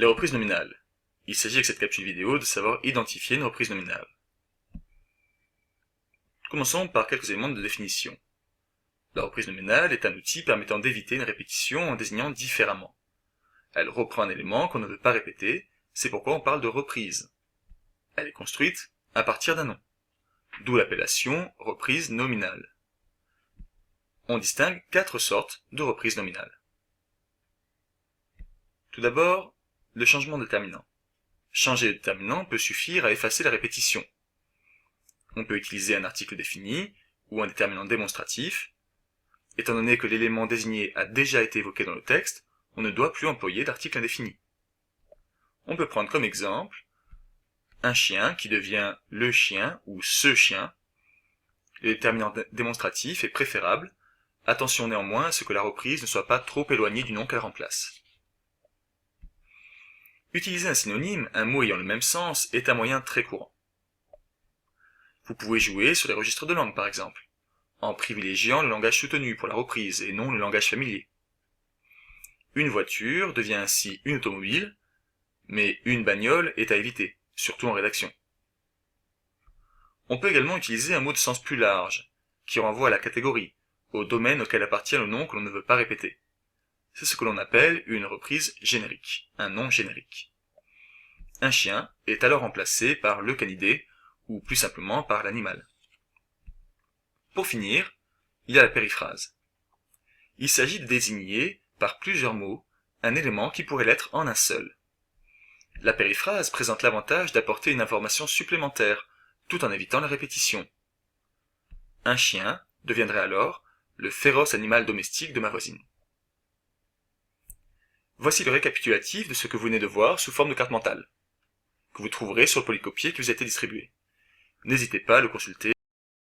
Les reprises nominales. Il s'agit avec cette capsule vidéo de savoir identifier une reprise nominale. Commençons par quelques éléments de définition. La reprise nominale est un outil permettant d'éviter une répétition en désignant différemment. Elle reprend un élément qu'on ne veut pas répéter, c'est pourquoi on parle de reprise. Elle est construite à partir d'un nom, d'où l'appellation reprise nominale. On distingue 4 sortes de reprises nominales. Tout d'abord, le changement de déterminant. Changer le déterminant peut suffire à effacer la répétition. On peut utiliser un article défini ou un déterminant démonstratif. Étant donné que l'élément désigné a déjà été évoqué dans le texte, on ne doit plus employer d'article indéfini. On peut prendre comme exemple un chien qui devient le chien ou ce chien. Le déterminant démonstratif est préférable. Attention néanmoins à ce que la reprise ne soit pas trop éloignée du nom qu'elle remplace. Utiliser un synonyme, un mot ayant le même sens, est un moyen très courant. Vous pouvez jouer sur les registres de langue par exemple, en privilégiant le langage soutenu pour la reprise et non le langage familier. Une voiture devient ainsi une automobile, mais une bagnole est à éviter, surtout en rédaction. On peut également utiliser un mot de sens plus large, qui renvoie à la catégorie, au domaine auquel appartient le nom que l'on ne veut pas répéter. C'est ce que l'on appelle une reprise générique, un nom générique. Un chien est alors remplacé par le canidé, ou plus simplement par l'animal. Pour finir, il y a la périphrase. Il s'agit de désigner, par plusieurs mots, un élément qui pourrait l'être en un seul. La périphrase présente l'avantage d'apporter une information supplémentaire, tout en évitant la répétition. Un chien deviendrait alors le féroce animal domestique de ma voisine. Voici le récapitulatif de ce que vous venez de voir sous forme de carte mentale, que vous trouverez sur le polycopier qui vous a été distribué. N'hésitez pas à le consulter.